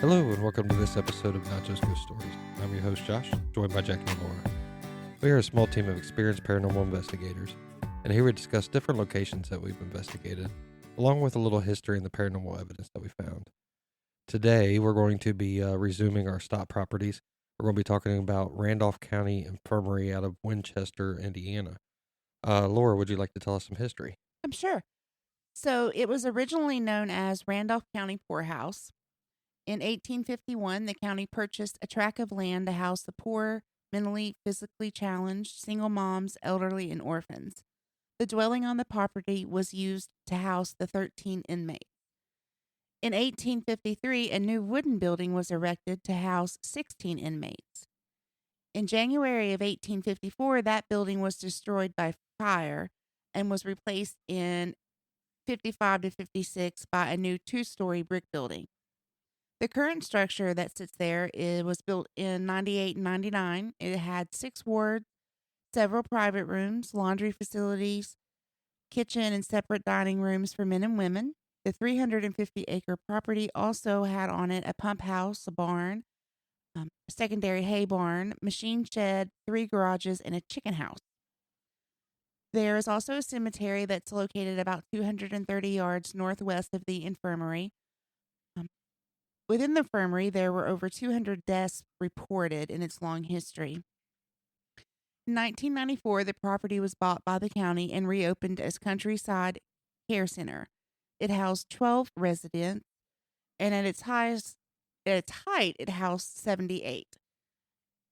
Hello and welcome to this episode of Not Just Ghost Stories. I'm your host Josh, joined by Jackie and Laura. We are a small team of experienced paranormal investigators, and here we discuss different locations that we've investigated, along with a little history and the paranormal evidence that we found. Today, we're going to be resuming our stop properties. We're going to be talking about Randolph County Infirmary out of Winchester, Indiana. Laura, would you like to tell us some history? I'm sure. So it was originally known as Randolph County Poorhouse. In 1851, the county purchased a tract of land to house the poor, mentally, physically challenged, single moms, elderly, and orphans. The dwelling on the property was used to house the 13 inmates. In 1853, a new wooden building was erected to house 16 inmates. In January of 1854, that building was destroyed by fire and was replaced in 55 to 56 by a new two-story brick building. The current structure that sits there was built in 98 and 99. It had 6 wards, several private rooms, laundry facilities, kitchen, and separate dining rooms for men and women. The 350-acre property also had on it a pump house, a barn, a secondary hay barn, machine shed, 3 garages, and a chicken house. There is also a cemetery that's located about 230 yards northwest of the infirmary. Within the infirmary, there were over 200 deaths reported in its long history. In 1994, the property was bought by the county and reopened as Countryside Care Center. It housed 12 residents, and at its height, it housed 78.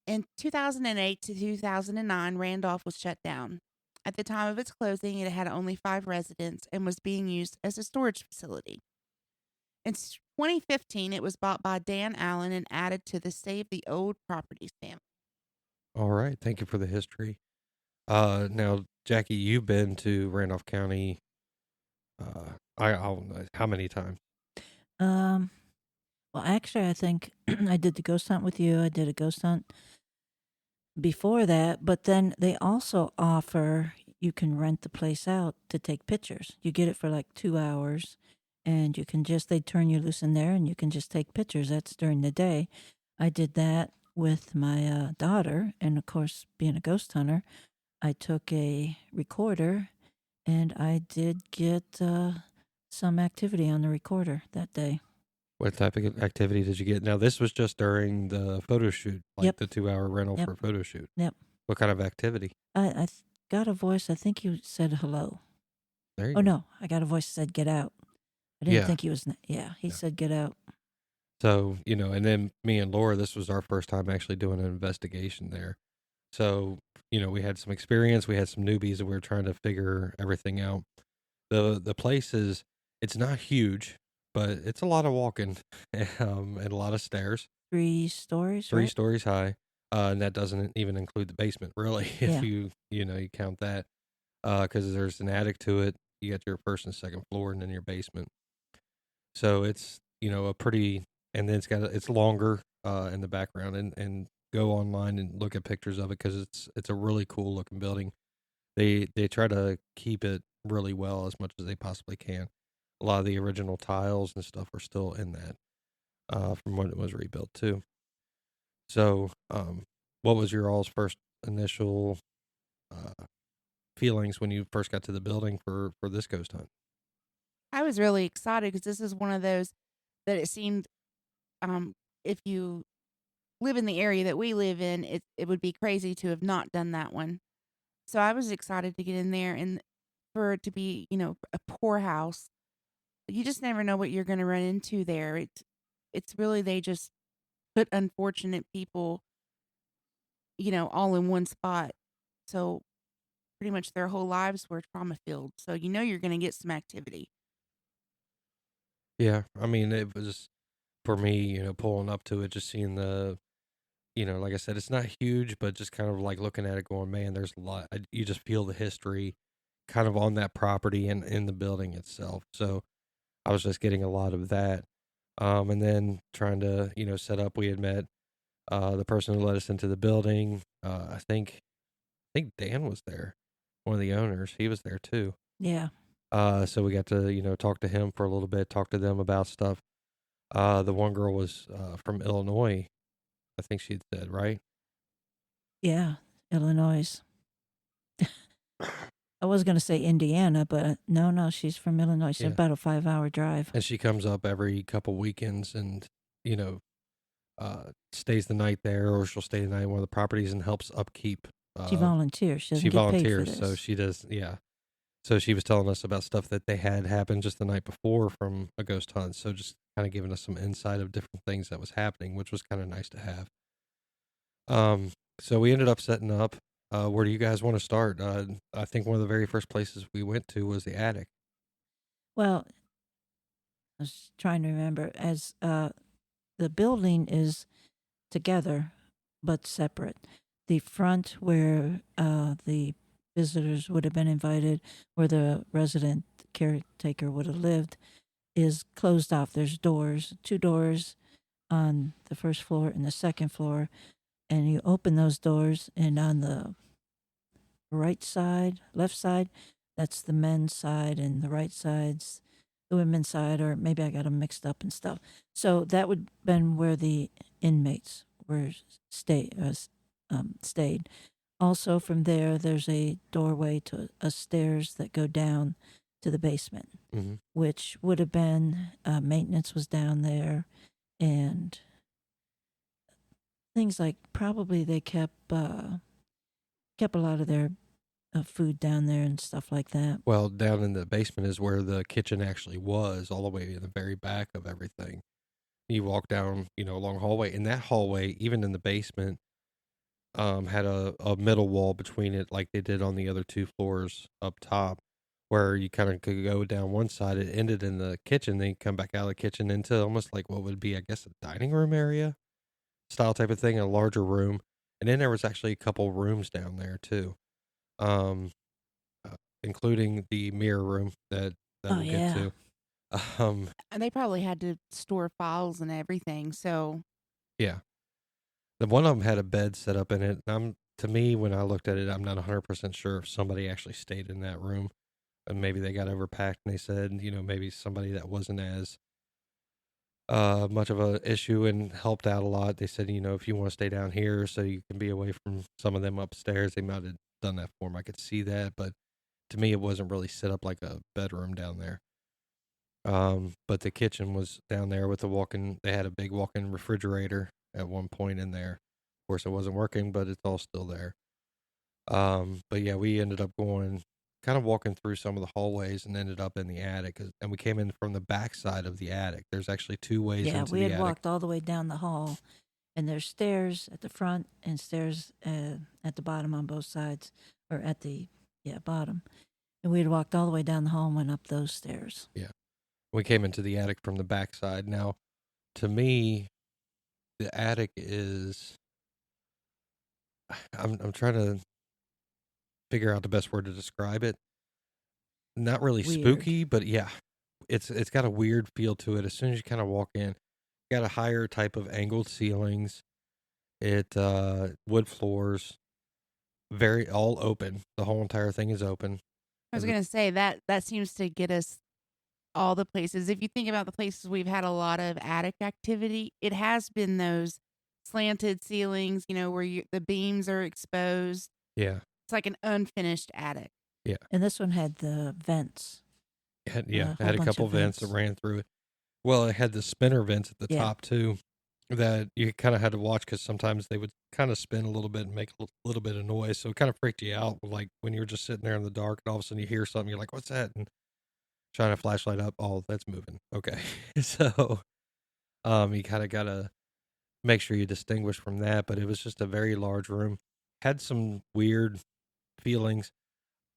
In 2008 to 2009, Randolph was shut down. At the time of its closing, it had only 5 residents and was being used as a storage facility. In 2015, it was bought by Dan Allen and added to the Save the Old Properties family. All right, thank you for the history. Now, Jackie, you've been to Randolph County. I don't know how many times. Um, well, actually, I think I did the ghost hunt with you. I did a ghost hunt before that, but then they also offer you can rent the place out to take pictures. You get it for like 2 hours, and you can they turn you loose in there, and you can just take pictures. That's during the day. I did that with my daughter, and of course, being a ghost hunter, I took a recorder, and I did get some activity on the recorder that day. What type of activity did you get? Now, this was just during the photo shoot, like Yep. the 2-hour rental Yep. for a photo shoot. Yep. What kind of activity? I got a voice. I think you said hello. There you Oh, go. no. I got a voice that said get out. I didn't Yeah. think he was. He Yeah. said get out. So, and then me and Laura, this was our first time actually doing an investigation there. So, we had some experience. We had some newbies that we were trying to figure everything out. The place it's not huge, but it's a lot of walking and a lot of stairs. 3 stories, 3 right? stories high. And that doesn't even include the basement, really, if Yeah. you count that. Because there's an attic to it. You got your first and second floor and then your basement. So it's, a pretty, and then it's longer in the background, and go online and look at pictures of it because it's a really cool looking building. They try to keep it really well as much as they possibly can. A lot of the original tiles and stuff are still in that from when it was rebuilt too. So, what was your all's first initial feelings when you first got to the building for this ghost hunt? I was really excited because this is one of those that it seemed, if you live in the area that we live in, it would be crazy to have not done that one. So I was excited to get in there and for it to be, a poorhouse. You just never know what you're going to run into there. It's really they just put unfortunate people, all in one spot. So pretty much their whole lives were trauma filled. So you're going to get some activity. Yeah, I mean, it was for me, pulling up to it, just seeing the, like I said, it's not huge, but just kind of like looking at it, going, man, there's a lot. You just feel the history, kind of on that property and in the building itself. So I was just getting a lot of that, and then trying to, set up. We had met the person who let us into the building. I think Dan was there, one of the owners. He was there too. Yeah. So we got to, talk to him for a little bit, talk to them about stuff. The one girl was from Illinois, I think she'd said, right? Yeah, Illinois. I was going to say Indiana, but no, she's from Illinois. She's Yeah. about a 5-hour drive. And she comes up every couple weekends and, you know, stays the night there, or she'll stay the night at one of the properties and helps upkeep. She volunteers. She She doesn't get paid for volunteers, this. so she does, yeah. So she was telling us about stuff that they had happened just the night before from a ghost hunt. So just kind of giving us some insight of different things that was happening, which was kind of nice to have. So we ended up setting up. Where do you guys want to start? I think one of the very first places we went to was the attic. Well, I was trying to remember. As the building is together but separate. The front where the visitors would have been invited, where the resident caretaker would have lived, is closed off. There's doors, 2 doors on the first floor and the second floor, and you open those doors, and on the left side, that's the men's side, and the right side's the women's side, or maybe I got them mixed up and stuff. So that would have been where the inmates were stayed. Also, from there, there's a doorway to a stairs that go down to the basement, Mm-hmm. which would have been maintenance was down there, and things like probably they kept a lot of their food down there and stuff like that. Well, down in the basement is where the kitchen actually was, all the way in the very back of everything. You walk down, a long hallway, and that hallway, even in the basement, had a middle wall between it, like they did on the other 2 floors up top, where you kind of could go down one side. It ended in the kitchen, then you come back out of the kitchen into almost like what would be, I guess, a dining room area style type of thing, a larger room. And then there was actually a couple rooms down there too, um, including the mirror room that Oh we'll get yeah. to. Um, And they probably had to store files and everything. So yeah, the one of them had a bed set up in it. To me, when I looked at it, I'm not 100% sure if somebody actually stayed in that room, and maybe they got overpacked. And they said, maybe somebody that wasn't as much of a issue and helped out a lot. They said, if you want to stay down here so you can be away from some of them upstairs, they might have done that for them. I could see that, but to me, it wasn't really set up like a bedroom down there. But the kitchen was down there with they had a big walk-in refrigerator at one point in there. Of course, it wasn't working, but it's all still there. But yeah, we ended up kind of walking through some of the hallways and ended up in the attic. And we came in from the back side of the attic. There's actually 2 ways Yeah, into we the had attic. walked all the way down the hall, and there's stairs at the front and stairs at the bottom on both sides, or at the bottom. And we had walked all the way down the hall and went up those stairs. Yeah. We came into the attic from the back side. Now, to me, the attic is. I'm trying to figure out the best word to describe it. Not really Weird. spooky, but yeah, it's got a weird feel to it. As soon as you kind of walk in, got a higher type of angled ceilings. It wood floors, very all open. The whole entire thing is open. I was going to say that seems to get us all the places. If you think about the places we've had a lot of attic activity, it has been those slanted ceilings, where the beams are exposed. Yeah, It's like an unfinished attic. yeah, And this one had the vents. it had, A it whole had a bunch couple of vents that vents. ran through it. Well, it had the spinner vents at the Yeah. top too, that you kind of had to watch because sometimes they would kind of spin a little bit and make a little bit of noise. So it kind of freaked you out, like when you were just sitting there in the dark and all of a sudden you hear something, you're like, "What's that?" And shine a flashlight up. Oh, that's moving. Okay, so you kind of gotta make sure you distinguish from that. But it was just a very large room. Had some weird feelings.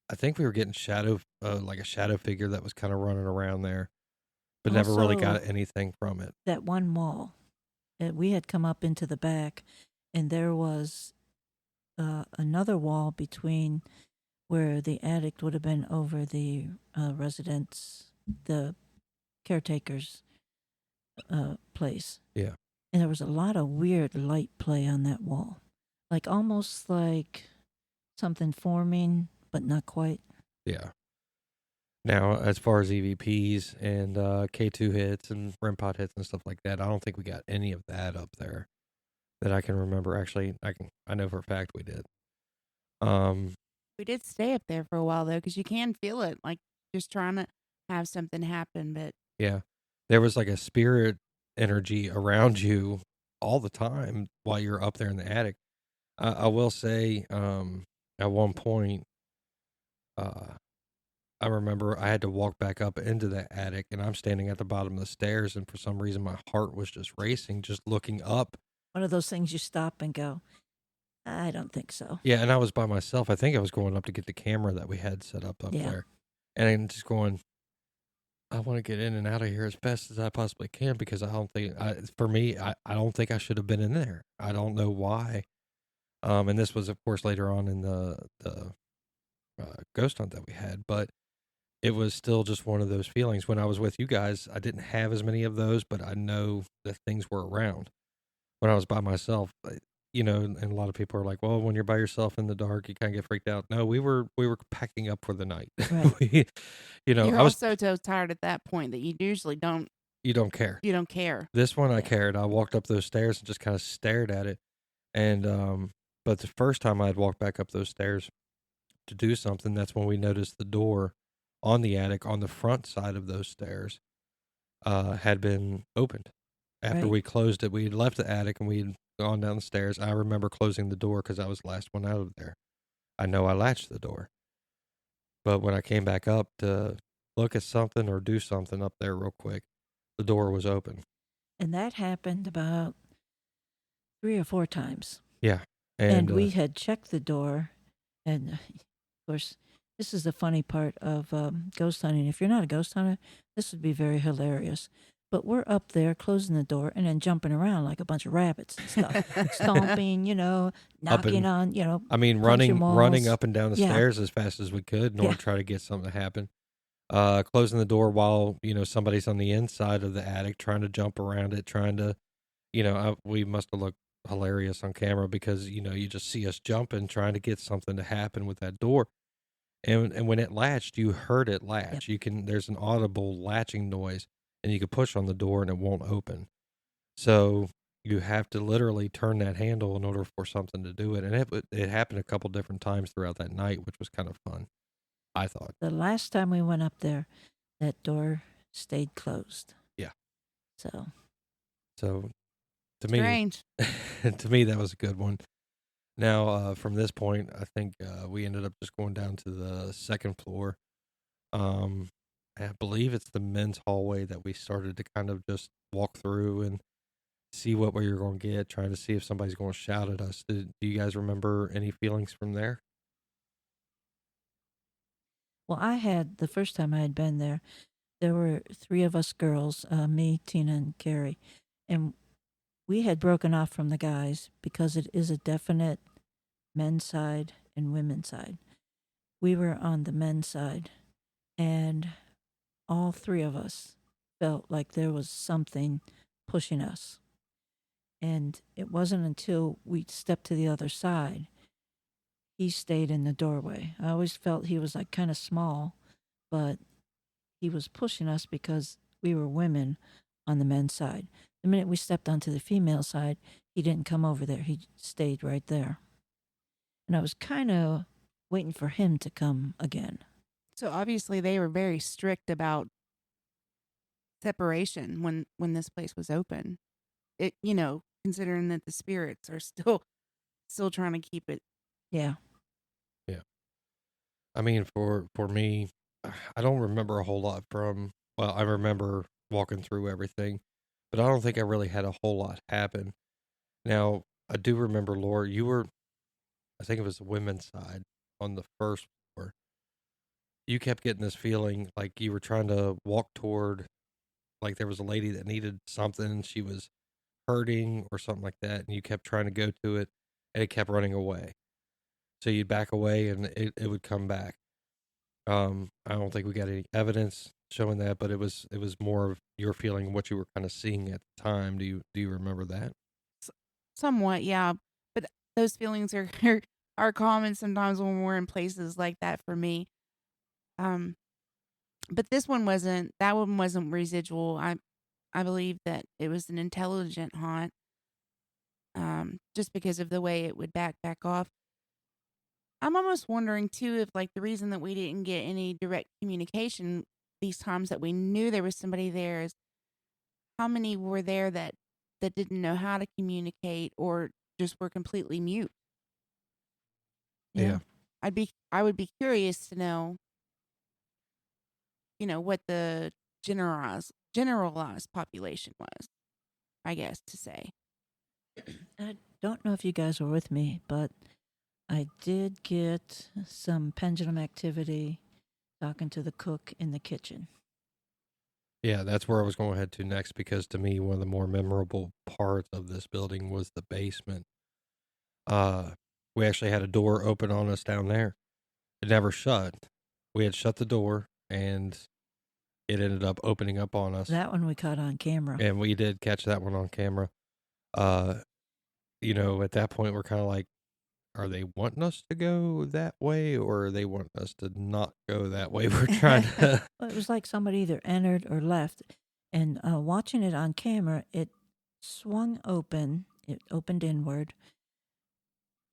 I think we were getting like a shadow figure that was kind of running around there, but never really got Also, anything from it. that one wall, we had come up into the back, and there was another wall between where the attic would have been over the residents, the caretaker's place. Yeah. And there was a lot of weird light play on that wall, like almost like something forming, but not quite. Yeah. Now, as far as EVPs and K2 hits and REM pod hits and stuff like that, I don't think we got any of that up there that I can remember. Actually, I know for a fact we did. We did stay up there for a while though, because you can feel it, like just trying to have something happen. But Yeah, there was like a spirit energy around you all the time while you're up there in the attic. I will say, at one point, uh, I remember I had to walk back up into the attic, and I'm standing at the bottom of the stairs, and for some reason my heart was just racing, just looking up. One of those things you stop and go, I don't think so. Yeah, and I was by myself. I think I was going up to get the camera that we had set up Yeah. there, and I'm just going, I want to get in and out of here as fast as I possibly can because I don't think, for me, I don't think I should have been in there. I don't know why. And this was, of course, later on in the ghost hunt that we had, but it was still just one of those feelings. When I was with you guys, I didn't have as many of those, but I know that things were around. When I was by myself, and a lot of people are like, "Well, when you're by yourself in the dark, you kind of get freaked out." No, we were packing up for the night. Right. we, you're I was. also so tired at that point that you usually don't. You don't care. You don't care. This one I Yeah. cared. I walked up those stairs and just kind of stared at it. And but the first time I'd walked back up those stairs to do something, that's when we noticed the door on the attic on the front side of those stairs had been opened. After Right. we closed it, we had left the attic and we had gone down the stairs. I remember closing the door because I was the last one out of there. I know I latched the door. But when I came back up to look at something or do something up there real quick, the door was open. And that happened about 3 or 4 times. Yeah. And we had checked the door. And of course, this is the funny part of ghost hunting. If you're not a ghost hunter, this would be very hilarious. But we're up there closing the door and then jumping around like a bunch of rabbits and stuff, stomping, knocking on, I mean, punching running walls. up and down the Yeah. stairs as fast as we could in order Yeah. to try to get something to happen. Closing the door while, somebody's on the inside of the attic trying to jump around it, trying to, we must have looked hilarious on camera because, you just see us jumping, trying to get something to happen with that door. And when it latched, you heard it latch. Yep. There's an audible latching noise and you could push on the door and it won't open. So you have to literally turn that handle in order for something to do it. And it happened a couple different times throughout that night, which was kind of fun, I thought. The last time we went up there, that door stayed closed. Yeah. So To me, Strange. to me, that was a good one. Now, from this point, I think we ended up just going down to the second floor. I believe it's the men's hallway that we started to kind of just walk through and see what we were going to get, trying to see if somebody's going to shout at us. Do you guys remember any feelings from there? Well, I had, the first time I had been there were 3 of us girls, me, Tina, and Carrie. And we had broken off from the guys because it is a definite men's side and women's side. We were on the men's side, and all 3 of us felt like there was something pushing us. And it wasn't until we stepped to the other side, he stayed in the doorway. I always felt he was like kind of small, but he was pushing us because we were women on the men's side. The minute we stepped onto the female side, he didn't come over there. He stayed right there. And I was kind of waiting for him to come again. So obviously they were very strict about separation when this place was open. It considering that the spirits are still trying to keep it. Yeah. Yeah. I mean, for me, I don't remember a whole lot from. Well, I remember walking through everything, but I don't think I really had a whole lot happen. Now, I do remember, Laura, you were, I think it was the women's side on the first floor. You kept getting this feeling like you were trying to walk toward, like there was a lady that needed something. She was hurting or something like that. And you kept trying to go to it and it kept running away. So you'd back away and it would come back. I don't think we got any evidence showing that, but it was more of your feeling, what you were kind of seeing at the time. Do you remember that? Somewhat, yeah. But those feelings are common sometimes when we're in places like that for me. But this one wasn't. That one wasn't residual. I believe that it was an intelligent haunt. Just because of the way it would back off. I'm almost wondering too if like the reason that we didn't get any direct communication these times that we knew there was somebody there is how many were there that didn't know how to communicate or just were completely mute. Yeah. I would be curious to know, what the generalized population was, I guess to say. I don't know if you guys were with me, but I did get some pendulum activity talking to the cook in the kitchen. Yeah, that's where I was going to head to next because to me, one of the more memorable parts of this building was the basement. We actually had a door open on us down there. It never shut. We had shut the door and it ended up opening up on us. That one we caught on camera. And we did catch that one on camera. At that point, we're kind of like, are they wanting us to go that way or are they wanting us to not go that way? We're trying to. Well, it was like somebody either entered or left. And watching it on camera, it swung open. It opened inward,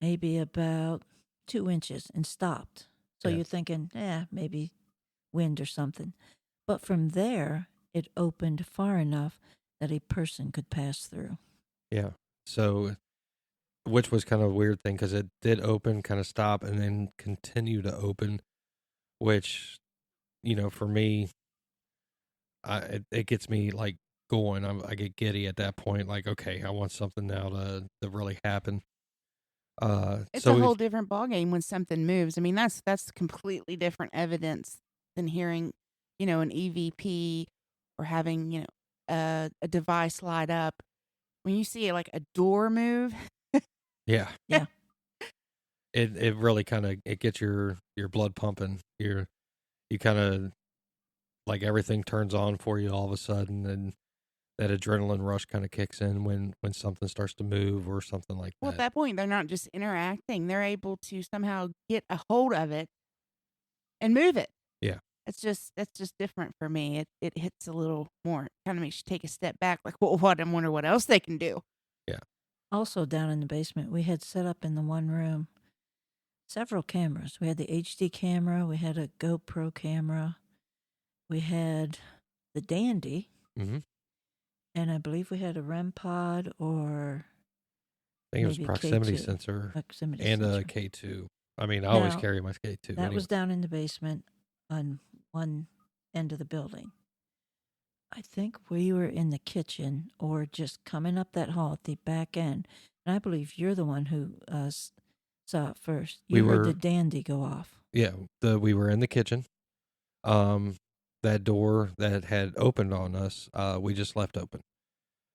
maybe about 2 inches and stopped. So Yeah. you're thinking, maybe wind or something. But from there, it opened far enough that a person could pass through. Yeah. So, which was kind of a weird thing because it did open, kind of stop, and then continue to open, which, for me, it gets me like going. I get giddy at that point. Like, okay, I want something now to really happen. It's So a whole different ballgame when something moves. I mean, that's completely different evidence than hearing, an EVP or having, a device light up. When you see like a door move, yeah, Yeah. it really kind of it gets your blood pumping. You kind of like everything turns on for you all of a sudden, and that adrenaline rush kind of kicks in when something starts to move or something like well, at that. that point, they're not just interacting; they're able to somehow get a hold of it and move it. Yeah. That's just different for me. It hits a little more, kind of makes you take a step back, like, well, what? I wonder what else they can do. Yeah. Also, down in the basement, we had set up in the one room several cameras. We had the HD camera, we had a GoPro camera, we had the Dandy, Mm-hmm. and I believe we had a REM pod or I think it was maybe proximity K2. sensor Proximity and sensor. a K2. I mean, I always Now, carry my K2. That anyway. was down in the basement on one end of the building. I think we were in the kitchen or just coming up that hall at the back end. And I believe you're the one who saw it first. You heard the Dandy go off. Yeah, we were in the kitchen. That door that had opened on us, we just left open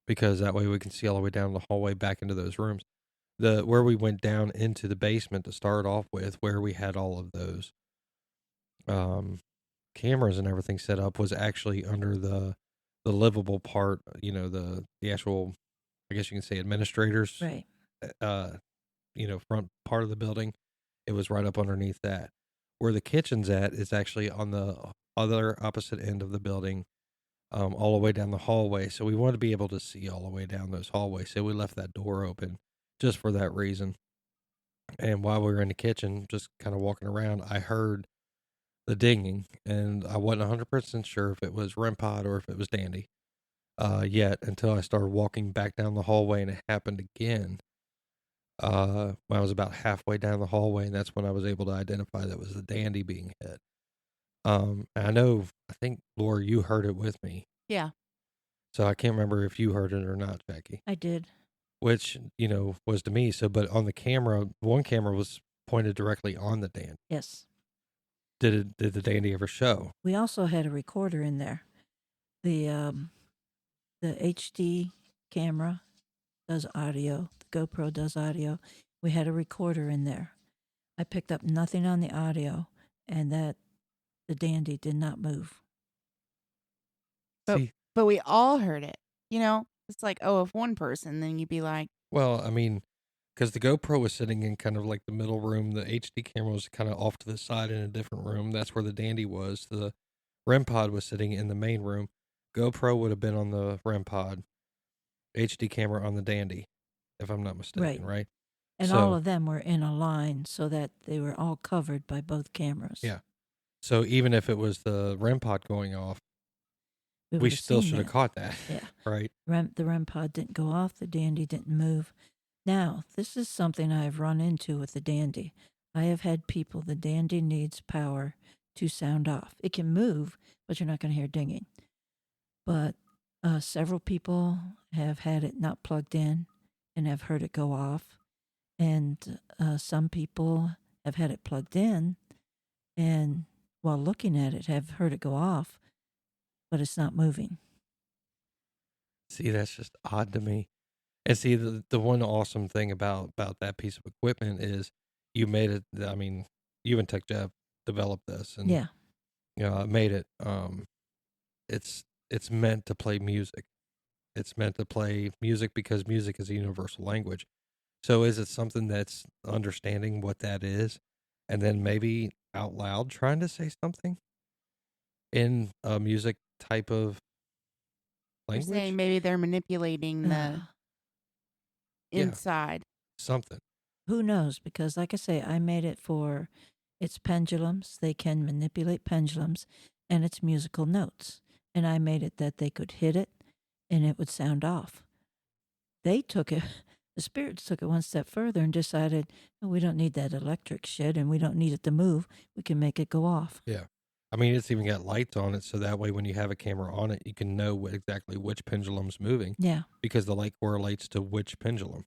because that way we can see all the way down the hallway back into those rooms. Where we went down into the basement to start off with, where we had all of those cameras and everything set up, was actually under the livable part. The actual, I guess you can say, administrators. Right. Front part of the building. It was right up underneath that. Where the kitchen's at is actually on the other opposite end of the building, all the way down the hallway. So we wanted to be able to see all the way down those hallways. So we left that door open just for that reason. And while we were in the kitchen, just kind of walking around, I heard the dinging, and I wasn't 100% sure if it was REM pod or if it was Dandy yet until I started walking back down the hallway, and it happened again. When I was about halfway down the hallway, and that's when I was able to identify that was the Dandy being hit. I think, Laura, you heard it with me. Yeah. So I can't remember if you heard it or not, Jackie. I did. Which, was to me. So, but on the camera, one camera was pointed directly on the Dandy. Yes. Did the Dandy ever show? We also had a recorder in there. The HD camera does audio. The GoPro does audio. We had a recorder in there. I picked up nothing on the audio, and that the Dandy did not move. But we all heard it. It's like, oh, if one person, then you'd be like, well, I mean, because the GoPro was sitting in kind of like the middle room, the HD camera was kind of off to the side in a different room. That's where the Dandy was. REM pod was sitting in the main room. GoPro would have been on the REM pod. HD camera on the Dandy, if I'm not mistaken, right? And all So of them were in a line so that they were all covered by both cameras. yeah. So even if it was the REM pod going off, we still should have caught that. Yeah. Right. The REM pod didn't go off. The Dandy didn't move. Now, this is something I've run into with the Dandy. I have had people, the Dandy needs power to sound off. It can move, but you're not going to hear dinging. But several people have had it not plugged in and have heard it go off. And some people have had it plugged in and while looking at it have heard it go off, but it's not moving. See, that's just odd to me. And see, the one awesome thing about that piece of equipment is you made it. I mean, you and Tech Jeff developed this, and Yeah. Made it. It's meant to play music. It's meant to play music because music is a universal language. So is it something that's understanding what that is, and then maybe out loud trying to say something in a music type of You're language? saying maybe they're manipulating the Yeah. inside. Something. Who knows? Because, like I say, I made it for its pendulums. They can manipulate pendulums, and its musical notes. And I made it that they could hit it, and it would sound off. They took it. The spirits took it one step further and decided, oh, we don't need that electric shit, and we don't need it to move. We can make it go off. Yeah. I mean, it's even got lights on it, so that way when you have a camera on it, you can know exactly which pendulum's moving. Yeah. Because the light correlates to which pendulum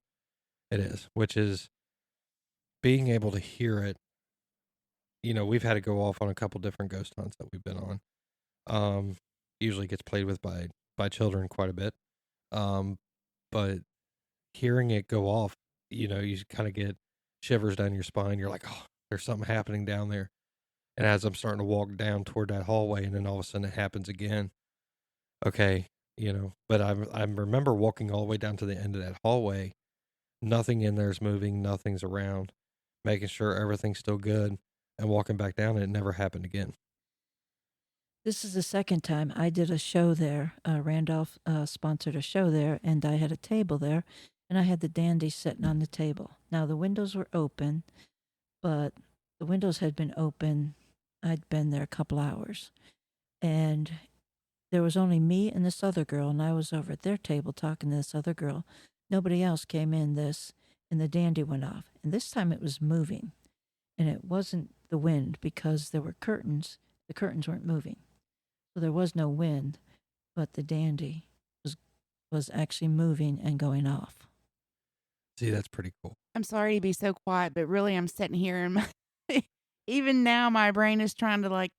it is, which is being able to hear it. We've had it go off on a couple different ghost hunts that we've been on. Usually gets played with by children quite a bit. But hearing it go off, you kind of get shivers down your spine. You're like, oh, there's something happening down there. And as I'm starting to walk down toward that hallway, and then all of a sudden it happens again. Okay, but I remember walking all the way down to the end of that hallway. Nothing in there's moving. Nothing's around. Making sure everything's still good, and walking back down, and it never happened again. This is the second time I did a show there. Randolph sponsored a show there, and I had a table there, and I had the Dandy sitting on the table. Now, the windows were open, but the windows had been open. I'd been there a couple hours, and there was only me and this other girl, and I was over at their table talking to this other girl. Nobody else came in and the Dandy went off. And this time it was moving, and it wasn't the wind because there were curtains. The curtains weren't moving. So there was no wind, but the Dandy was actually moving and going off. See, that's pretty cool. I'm sorry to be so quiet, but really I'm sitting here and even now my brain is trying to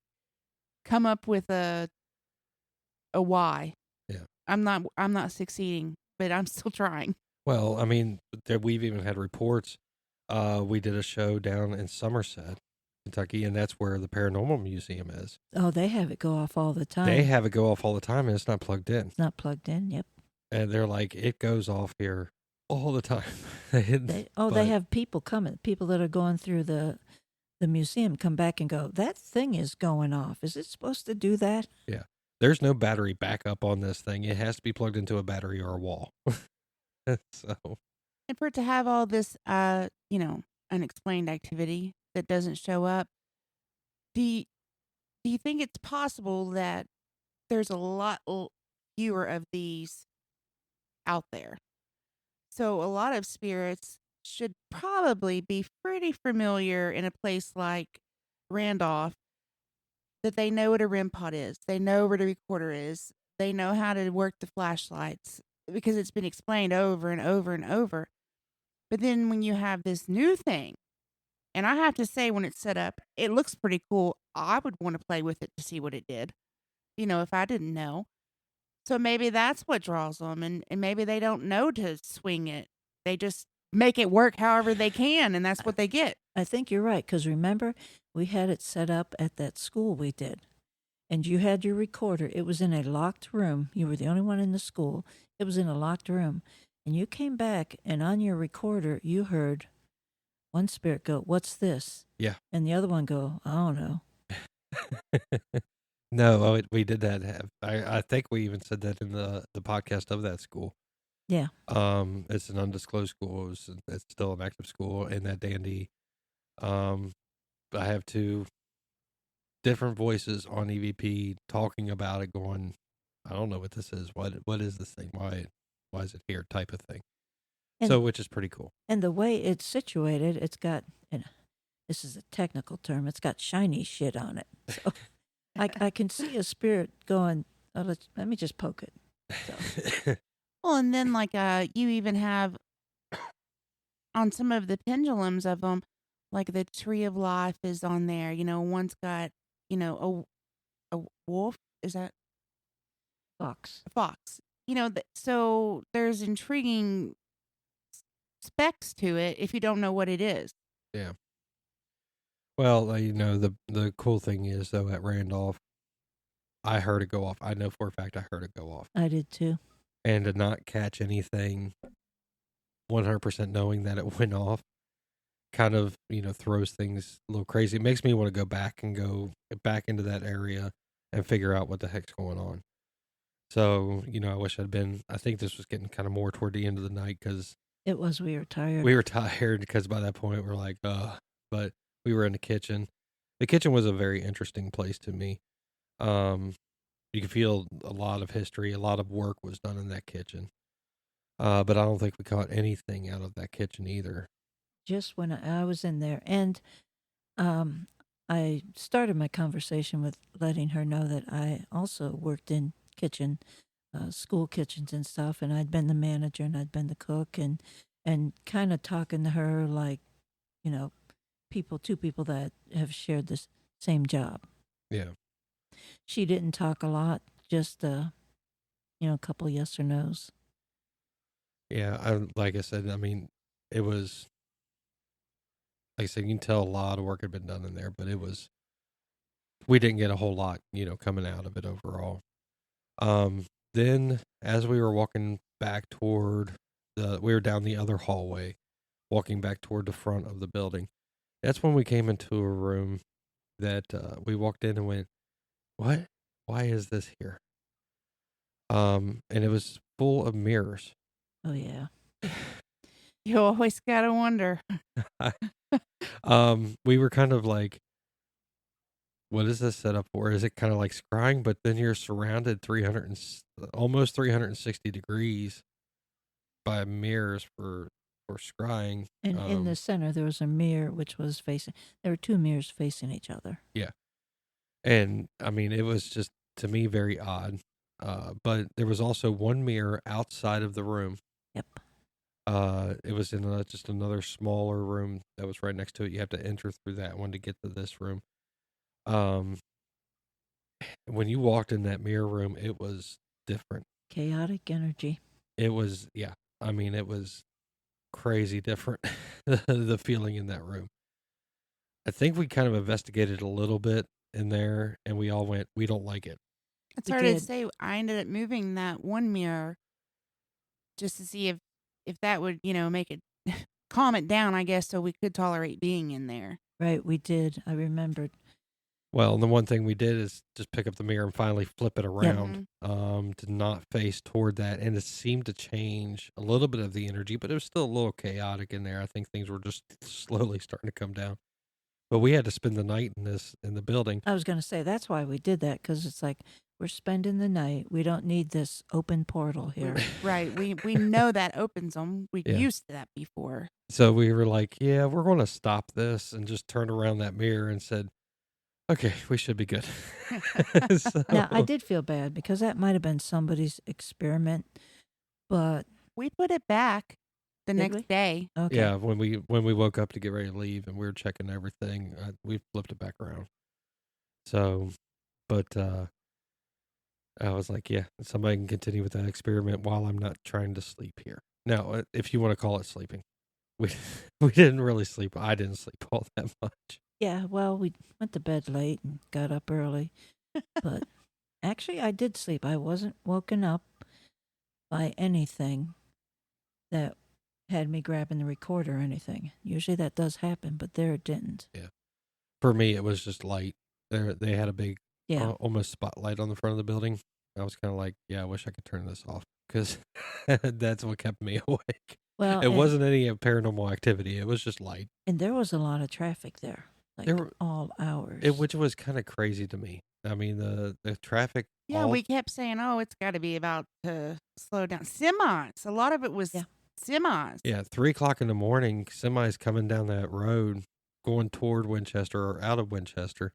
come up with a why. Yeah. I'm not succeeding, but I'm still trying. Well, I mean, we've even had reports. We did a show down in Somerset, Kentucky, and that's where the Paranormal Museum is. Oh, they have it go off all the time. They have it go off all the time, and it's not plugged in. It's not plugged in, yep. And they're like, it goes off here all the time. They have people coming, people that are going through the museum come back and go, that thing is going off. Is it supposed to do that? Yeah. There's no battery backup on this thing. It has to be plugged into a battery or a wall. So. And for it to have all this, unexplained activity that doesn't show up, do you think it's possible that there's a lot fewer of these out there? So a lot of spirits should probably be pretty familiar in a place like Randolph, that they know what a REM pod is. They know where the recorder is. They know how to work the flashlights because it's been explained over and over and over. But then when you have this new thing, and I have to say when it's set up, it looks pretty cool. I would want to play with it to see what it did, if I didn't know. So maybe that's what draws them, and maybe they don't know to swing it. They just make it work however they can, and that's what they get. I think you're right, because remember, we had it set up at that school we did, and you had your recorder. It was in a locked room. You were the only one in the school. It was in a locked room, and you came back, and on your recorder, you heard one spirit go, "What's this?" Yeah. And the other one go, "I don't know." No, we did that. I think we even said that in the podcast of that school. Yeah. It's an undisclosed school. It's still an active school in that Dandy. Um, I have two different voices on EVP talking about it, going, I don't know what this is. What is this thing? Why is it here? Type of thing. And Which is pretty cool. and the way it's situated, it's got, and this is a technical term, it's got shiny shit on it. So I can see a spirit going, oh, let me just poke it. So. Well, and then like you even have on some of the pendulums of them, like the tree of life is on there. One's got a wolf. Is that Fox. a fox? So there's intriguing specs to it if you don't know what it is. Yeah. Well, the cool thing is though at Randolph, I heard it go off. I know for a fact I heard it go off, I did too. and to not catch anything, 100% knowing that it went off, kind of throws things a little crazy. It makes me want to go back into that area and figure out what the heck's going on. So I wish I'd been. I think this was getting kind of more toward the end of the night because It was. We were tired. we were tired because by that point we're like, but we were in the kitchen. The kitchen was a very interesting place to me. You can feel a lot of history, a lot of work was done in that kitchen. But I don't think we caught anything out of that kitchen either. Just when I was in there. And I started my conversation with letting her know that I also worked in kitchen, school kitchens and stuff. And I'd been the manager and I'd been the cook and kind of talking to her like, two people that have shared this same job. Yeah. She didn't talk a lot, just a couple yes or no's. Yeah, like I said, I mean, it was, like I said, you can tell a lot of work had been done in there, but we didn't get a whole lot, coming out of it overall. Then as we were walking back we were down the other hallway, walking back toward the front of the building. That's when we came into a room that we walked in and went, what? Why is this here? And it was full of mirrors. Oh, yeah. You always gotta wonder. We were kind of like, what is this set up for? Is it kind of like scrying? But then you're surrounded almost 360 degrees by mirrors for scrying. And in the center, there was a mirror which was facing. There were two mirrors facing each other. Yeah, and I mean, it was just to me very odd. But there was also one mirror outside of the room. Yep. It was in just another smaller room that was right next to it. You have to enter through that one to get to this room. When you walked in that mirror room, it was different. Chaotic energy. It was, yeah. I mean, it was crazy different. The feeling in that room. I think we kind of investigated a little bit in there, and we all went, we don't like it. It's hard to say. I ended up moving that one mirror just to see if that would, make it calm it down, I guess, so we could tolerate being in there. Right, we did. I remembered. Well, the one thing we did is just pick up the mirror and finally flip it around, to not face toward that. And it seemed to change a little bit of the energy, but it was still a little chaotic in there. I think things were just slowly starting to come down. But we had to spend the night in the building. I was going to say, that's why we did that, because it's like, we're spending the night. We don't need this open portal here. Right. We know that opens them. We used to that before. So we were like, yeah, we're going to stop this, and just turned around that mirror and said, okay, we should be good. Now, I did feel bad because that might have been somebody's experiment, but we put it back the next day. Okay. Yeah, when we woke up to get ready to leave and we were checking everything, we flipped it back around. So, but I was like, yeah, somebody can continue with that experiment while I'm not trying to sleep here. Now, if you want to call it sleeping, we didn't really sleep. I didn't sleep all that much. Yeah, well, we went to bed late and got up early. But actually, I did sleep. I wasn't woken up by anything that had me grabbing the recorder or anything. Usually that does happen, but there it didn't. Yeah. For me, it was just light. They had a big Yeah. almost spotlight on the front of the building. I was kind of like, yeah, I wish I could turn this off because that's what kept me awake. Well, It wasn't any paranormal activity. It was just light. and there was a lot of traffic there, like There, all hours. which was kind of crazy to me. I mean, the traffic. Yeah, we kept saying, "Oh, it's got to be about to slow down." Semis. A lot of it was Yeah. semis. Yeah, 3 o'clock in the morning, semis coming down that road, going toward Winchester or out of Winchester.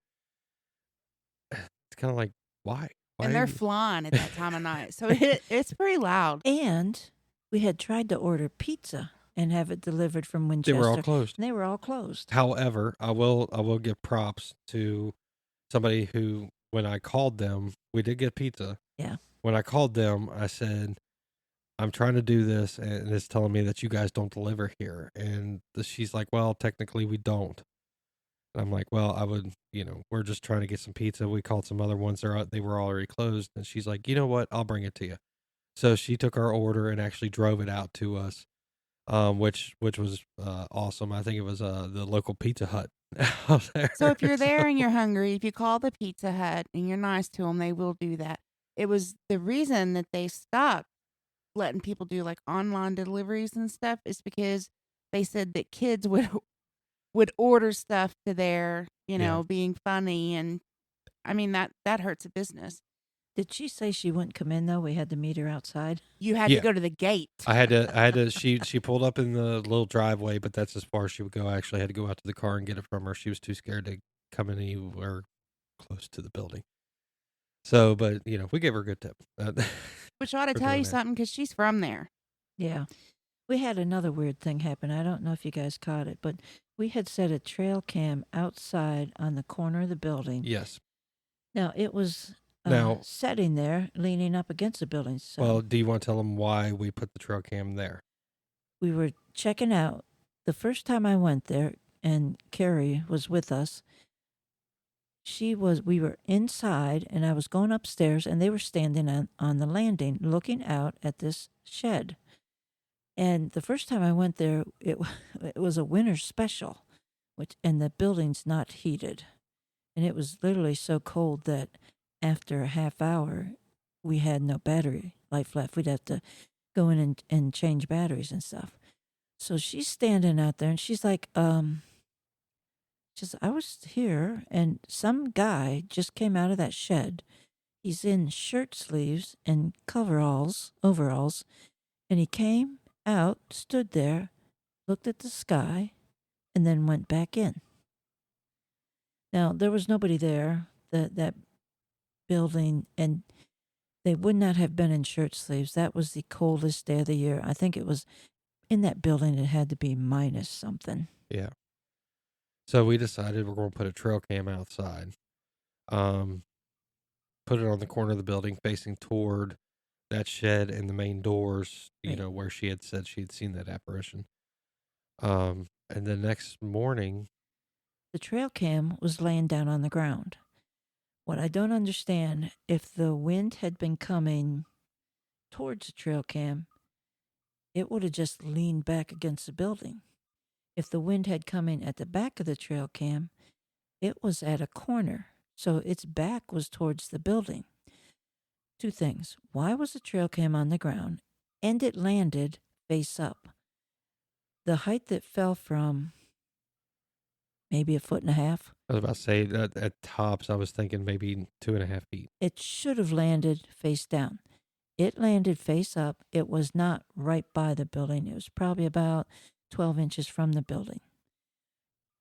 It's kind of like, why? And they're flying at that time of night, so it's pretty loud. And we had tried to order pizza and have it delivered from They Winchester. were all closed. And they were all closed. However, I will give props to somebody who, when I called them, we did get pizza. Yeah. When I called them, I said, I'm trying to do this, and it's telling me that you guys don't deliver here. And she's like, well, technically we don't. And I'm like, well, I would, we're just trying to get some pizza. We called some other ones. They were already closed. And she's like, you know what? I'll bring it to you. So she took our order and actually drove it out to us, which was awesome. I think it was the local Pizza Hut out there. So if you're there and you're hungry, if you call the Pizza Hut and you're nice to them, they will do that. It was the reason that they stopped letting people do like online deliveries and stuff is because they said that kids would order stuff to their, being funny, and I mean that hurts a business. Did she say she wouldn't come in though? We had to meet her outside. You had to go to the gate. I had to. She pulled up in the little driveway, but that's as far as she would go. I actually had to go out to the car and get it from her. She was too scared to come anywhere close to the building. So, but we gave her a good tip. Which ought to tell you something because she's from there. Yeah. We had another weird thing happen. I don't know if you guys caught it, but we had set a trail cam outside on the corner of the building. Yes. Now, it was Now setting there, leaning up against the building. So well, do you want to tell them why we put the trail cam there? we were checking out. The first time I went there, and Carrie was with us, we were inside, and I was going upstairs, and they were standing on the landing looking out at this shed. And the first time I went there, it was a winter special, and the building's not heated. And it was literally so cold that after a half hour, we had no battery life left. We'd have to go in and change batteries and stuff. So she's standing out there, and she's like, I was here, and some guy just came out of that shed. He's in shirt sleeves and overalls, and he came out, stood there, looked at the sky, and then went back in. Now, there was nobody there, that building, and they would not have been in shirt sleeves. That was the coldest day of the year. I think it was in that building, it had to be minus something. Yeah. So we decided we're going to put a trail cam outside, put it on the corner of the building facing toward that shed and the main doors, Right. where she had said she had seen that apparition. And the next morning, The trail cam was laying down on the ground. What I don't understand, if the wind had been coming towards the trail cam, it would have just leaned back against the building. If the wind had come in at the back of the trail cam, it was at a corner, so its back was towards the building. Two things. Why was the trail cam on the ground? And it landed face up. The height that fell from, maybe 1.5 feet. I was about to say that at tops, I was thinking maybe 2.5 feet. It should have landed face down. It landed face up. It was not right by the building. It was probably about 12 inches from the building.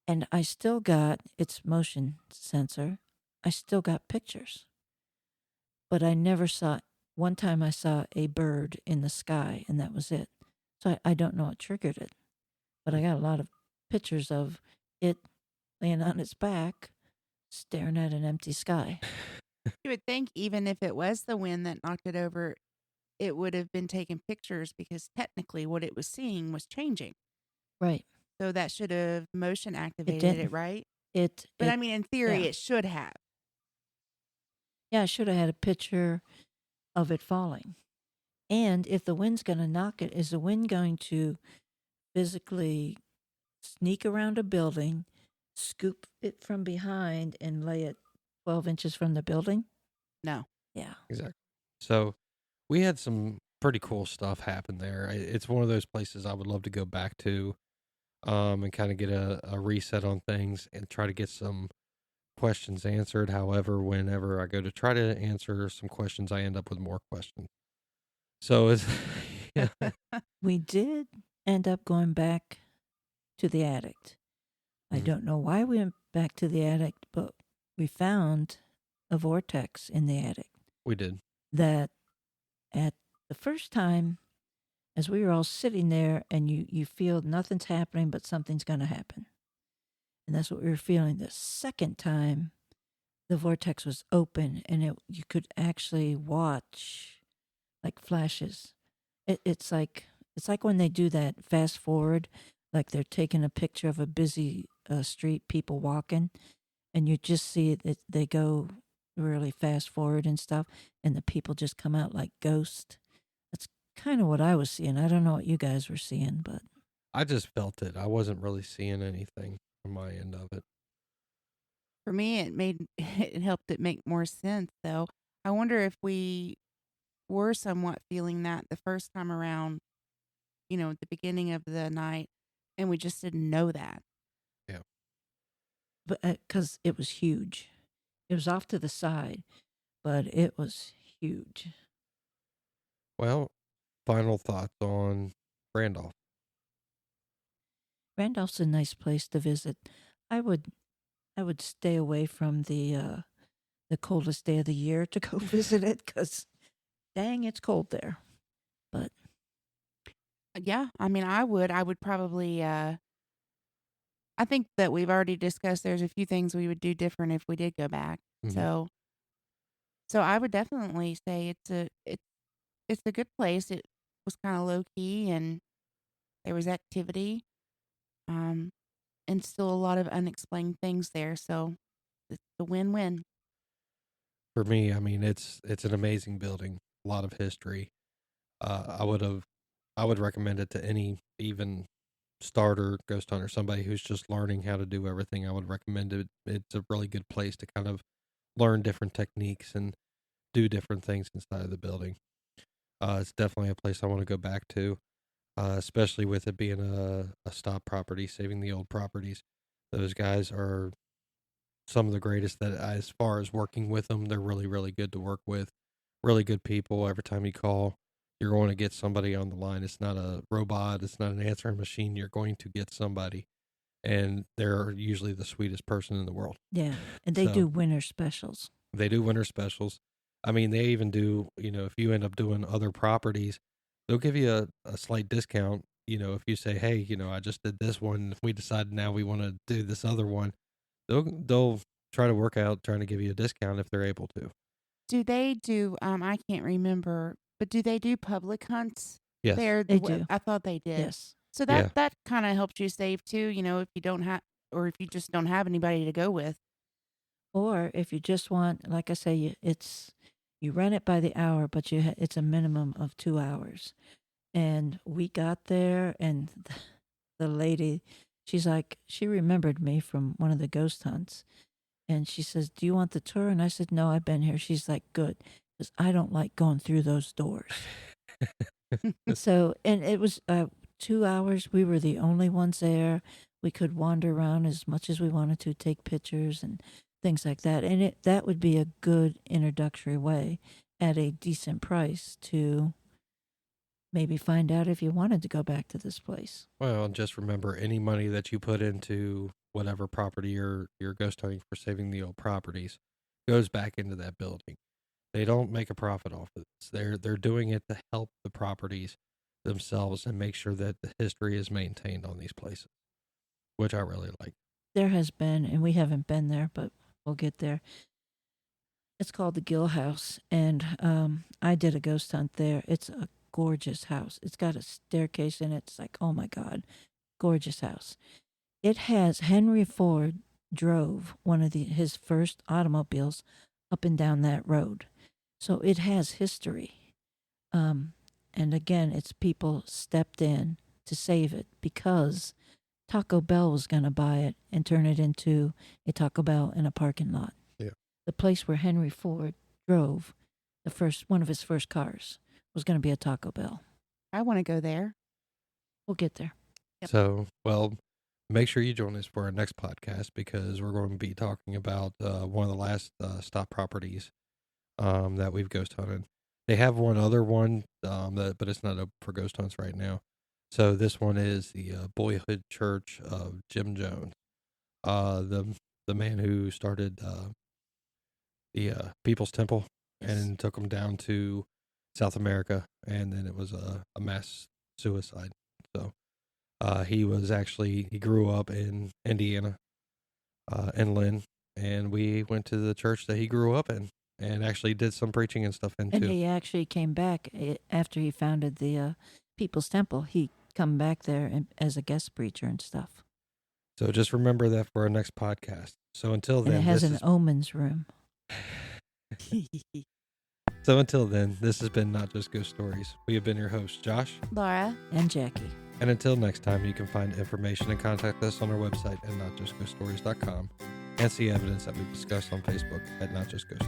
And I still got its motion sensor. I still got pictures. But I never saw, one time I saw a bird in the sky, and that was it. So I don't know what triggered it. But I got a lot of pictures of it laying on its back, staring at an empty sky. You would think even if it was the wind that knocked it over, it would have been taking pictures because technically what it was seeing was changing. Right. So that should have motion activated it, right? But I mean, in theory, yeah. it should have. Yeah, I should have had a picture of it falling. And if the wind's going to knock it, is the wind going to physically sneak around a building, scoop it from behind, and lay it 12 inches from the building. No. Yeah. Exactly. So we had some pretty cool stuff happen there. It's one of those places I would love to go back to, and kind of get a reset on things and try to get some questions answered. However, whenever I go to try to answer some questions, I end up with more questions. So it's yeah, We did end up going back to the attic. I Mhm. don't know why we went back to the attic, but we found a vortex in the attic we did. that at the first time, as we were all sitting there and you feel nothing's happening, but something's going to happen. And that's what we were feeling. The second time, the vortex was open and you could actually watch like flashes. It's like when they do that fast forward, like they're taking a picture of a busy street, people walking, and you just see that they go really fast forward and stuff, and the people just come out like ghosts. That's kind of what I was seeing. I don't know what you guys were seeing, but I just felt it. I wasn't really seeing anything from my end of it. For me, it helped it make more sense, though. I wonder if we were somewhat feeling that the first time around, at the beginning of the night, and we just didn't know that. Yeah. but because it was huge, it was off to the side, but it was huge. Well, final thoughts on Randolph. Randolph's a nice place to visit. I would I would stay away from the coldest day of the year to go visit it because dang, it's cold there. But Yeah, I mean, I would probably. I think that we've already discussed. There's a few things we would do different if we did go back. Mhm. So I would definitely say it's a good place. It was kind of low key and there was activity, um, and still a lot of unexplained things there. So it's a win-win. For me, I mean, it's an amazing building, a lot of history. I would recommend it to any even starter ghost hunter, somebody who's just learning how to do everything. I would recommend it. It's a really good place to kind of learn different techniques and do different things inside of the building. It's definitely a place I want to go back to, especially with it being a stop property, saving the old properties. Those guys are some of the greatest that, as far as working with them, they're really, really good to work with. Really good people. Every time you call, you're going to get somebody on the line. It's not a robot, it's not an answering machine. You're going to get somebody, and they're usually the sweetest person in the world. yeah, and they So do winter specials. they do winter specials. I mean, they even do, if you end up doing other properties, they'll give you a slight discount. If you say, hey, I just did this one, if we decide now we want to do this other one, they'll try to work out trying to give you a discount if they're able to. Do they do? I can't remember, but do they do public hunts Yes. there? They do. I thought they did. Yes. So Yeah. that kind of helps you save too. If you don't have, or if you just don't have anybody to go with. Or if you just want, like I say, you rent it by the hour, but it's a minimum of 2 hours. And we got there, and the lady, she remembered me from one of the ghost hunts, and she says, "Do you want the tour?" And I said, "No, I've been here." She's like, "Good, because I don't like going through those doors." So, and it was 2 hours. We were the only ones there. We could wander around as much as we wanted to, take pictures and things like that. And that would be a good introductory way at a decent price to maybe find out if you wanted to go back to this place. Well, just remember, any money that you put into whatever property you're ghost hunting for, saving the old properties, goes back into that building. They don't make a profit off of this. They're doing it to help the properties themselves and make sure that the history is maintained on these places, which I really like. There has been, and we haven't been there, but we'll get there. It's called the Gill House, and I did a ghost hunt there. It's a gorgeous house. It's got a staircase in it. It's like, oh my God, gorgeous house. It has Henry Ford drove one of his first automobiles up and down that road. So it has history. And again, it's people stepped in to save it because Taco Bell was going to buy it and turn it into a Taco Bell in a parking lot. Yeah. the place where Henry Ford drove one of his first cars was going to be a Taco Bell. I want to go there. We'll get there. Yep. So, well, make sure you join us for our next podcast because we're going to be talking about one of the last stop properties that we've ghost hunted. They have one other one, but it's not open for ghost hunts right now. So this one is the Boyhood Church of Jim Jones, the man who started the People's Temple and took them down to South America, and then it was a mass suicide. So he grew up in Indiana, in Lynn, and we went to the church that he grew up in and actually did some preaching and stuff in And too. he actually came back after he founded the People's Temple. He come back there as a guest preacher and stuff. So just remember that for our next podcast. So until And then, it has an omens room. So until then, this has been Not Just Ghost Stories. We have been your hosts, Josh Laura and Jackie. And until next time, you can find information and contact us on our website at notjustghoststories.com and see evidence that we've discussed on Facebook at Not Just Ghost.